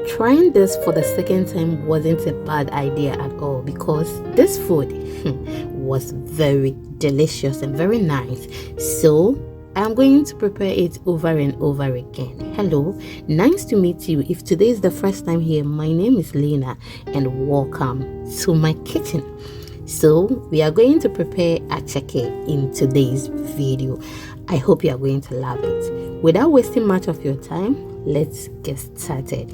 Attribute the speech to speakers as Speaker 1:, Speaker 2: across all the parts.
Speaker 1: Trying this for the second time wasn't a bad idea at all, because this food was very delicious and very nice. So I'm going to prepare it over and over again. Hello, nice to meet you. If today is the first time here, my name is Lena and welcome to my kitchen. So we are going to prepare acheke in today's video. I hope you are going to love it. Without wasting much of your time, let's get started.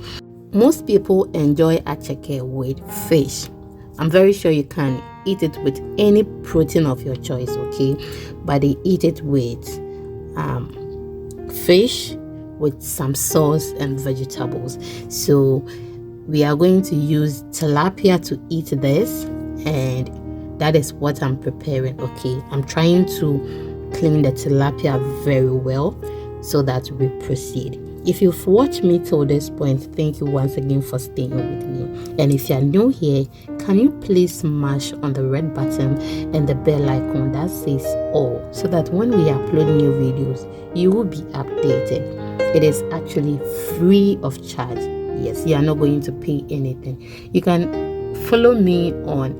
Speaker 1: Most people enjoy acheke with fish. I'm very sure you can eat it with any protein of your choice, okay? But they eat it with fish with some sauce and vegetables. So we are going to use tilapia to eat this, and that is what I'm preparing. Okay, I'm trying to clean the tilapia very well so that we proceed. If you've watched me till this point, thank you once again for staying with me. And if you're new here, can you please smash on the red button and the bell icon that says all, so that when we upload new videos, you will be updated. It is actually free of charge. Yes, you are not going to pay anything. You can follow me on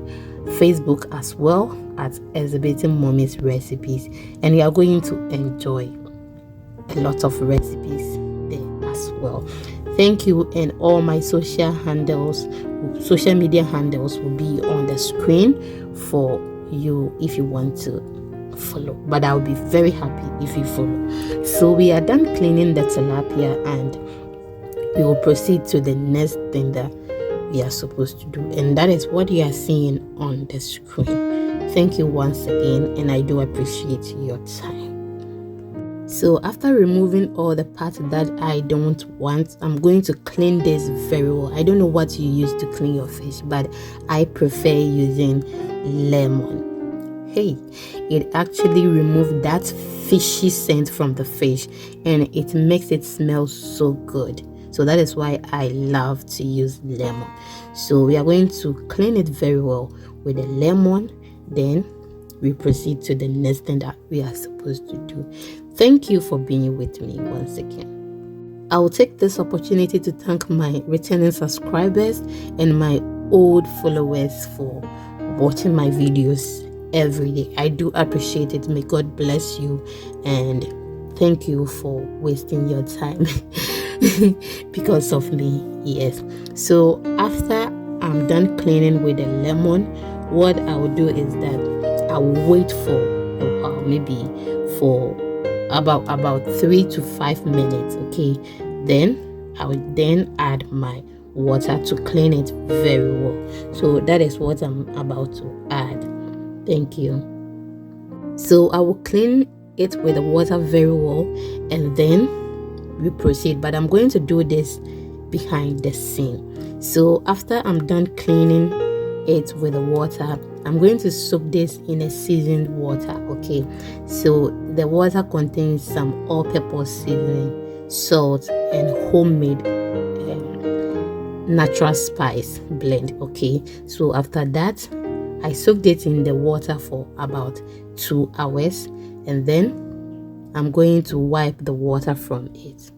Speaker 1: Facebook as well at Exhibiting Mommy's Recipes, and you are going to enjoy a lot of recipes there as well. Thank you, and all my social media handles will be on the screen for you if you want to follow, but I'll be very happy if you follow. So we are done cleaning the tilapia, and we will proceed to the next thing that we are supposed to do, and that is what you are seeing on the screen. Thank you once again, and I do appreciate your time. So after removing all the parts that I don't want, I'm going to clean this very well. I don't know what you use to clean your fish, but I prefer using lemon. Hey, it actually removes that fishy scent from the fish, and it makes it smell so good. So that is why I love to use lemon. So we are going to clean it very well with the lemon. Then we proceed to the next thing that we are supposed to do. Thank you for being with me once again. I will take this opportunity to thank my returning subscribers and my old followers for watching my videos every day. I do appreciate it. May God bless you, and thank you for wasting your time because of me. Yes. So after I'm done cleaning with the lemon, what I will do is that I will wait for a while, maybe for about 3 to 5 minutes. Okay, then I will then add my water to clean it very well. So that is what I'm about to add. Thank you. So I will clean it with the water very well, and then we proceed. But I'm going to do this behind the scene. So after I'm done cleaning it with the water, I'm going to soak this in a seasoned water. Okay, so the water contains some all-purpose seasoning, salt, and homemade natural spice blend. Okay, so after that, I soaked it in the water for about 2 hours, and then I'm going to wipe the water from it.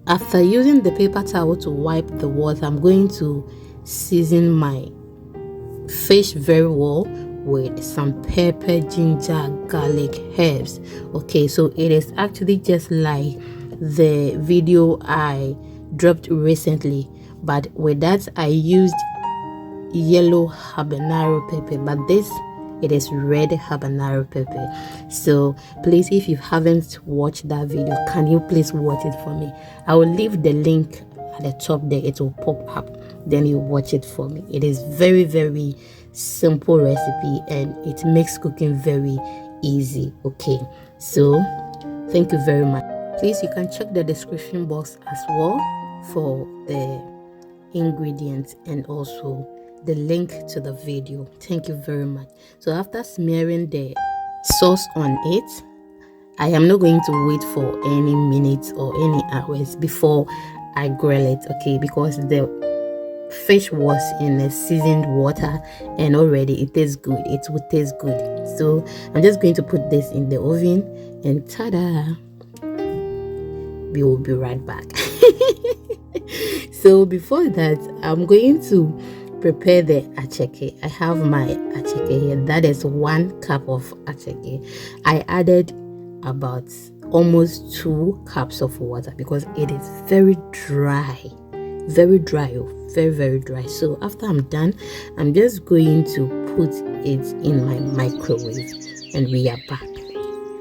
Speaker 1: After using the paper towel to wipe the water, I'm going to season my fish very well with some pepper, ginger, garlic, herbs. Okay, so it is actually just like the video I dropped recently, but with that I used yellow habanero pepper, but this, it is red habanero pepper. So please, if you haven't watched that video, can you please watch it for me? I will leave the link at the top there. It will pop up, then you watch it for me. It is very, very simple recipe, and it makes cooking very easy. Okay, so thank you very much. Please, you can check the description box as well for the ingredients and also the link to the video. Thank you very much. So after smearing the sauce on it, I am not going to wait for any minutes or any hours before I grill it. Okay, because the fish was in a seasoned water and already it tastes good. It will taste good. So I'm just going to put this in the oven, and ta-da, we will be right back. So before that, I'm going to prepare the acheke. I have my acheke here. That is 1 cup of acheke. I added about almost 2 cups of water because it is very dry. Very dry, very, very dry. So after I'm done, I'm just going to put it in my microwave and we are back.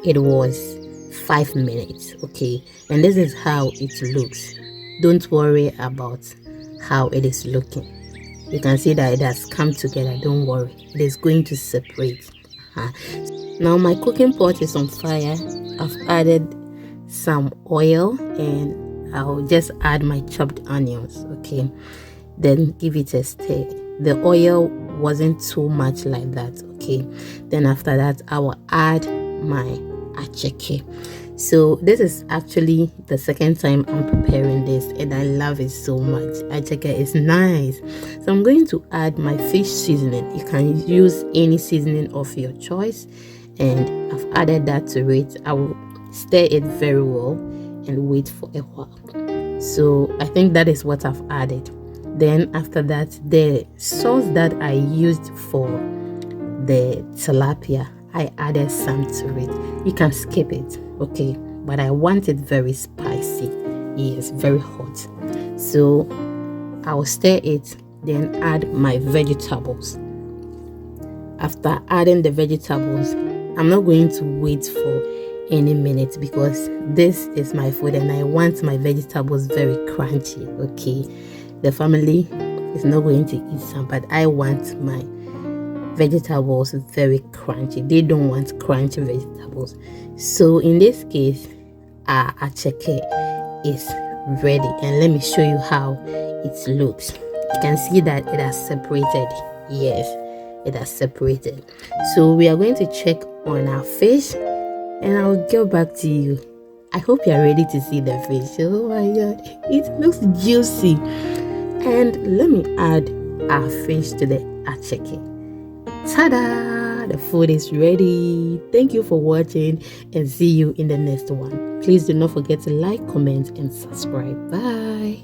Speaker 1: It was 5 minutes, okay, and this is how it looks. Don't worry about how it is looking. You can see that it has come together. Don't worry, it is going to separate. Now my cooking pot is on fire. I've added some oil and I'll just add my chopped onions, okay, then give it a stir. The oil wasn't too much like that, okay. Then after that, I will add my acheke. So this is actually the second time I'm preparing this and I love it so much. Acheke is nice. So I'm going to add my fish seasoning. You can use any seasoning of your choice, and I've added that to it. I will stir it very well and wait for a while. So I think that is what I've added. Then after that, the sauce that I used for the tilapia, I added some to it. You can skip it, okay, but I want it very spicy. Yes, very hot. So I will stir it, then add my vegetables. After adding the vegetables, I'm not going to wait for any minute because this is my food and I want my vegetables very crunchy, okay. The family is not going to eat some, but I want my vegetables very crunchy. They don't want crunchy vegetables. So in this case, our acheke is ready, and let me show you how it looks. You can see that it has separated. Yes, it has separated. So we are going to check on our fish and I'll get back to you. I hope you are ready to see the fish. Oh my god, it looks juicy. And let me add our fish to the acheke. Ta-da! The food is ready. Thank you for watching and see you in the next one. Please do not forget to like, comment and subscribe. Bye.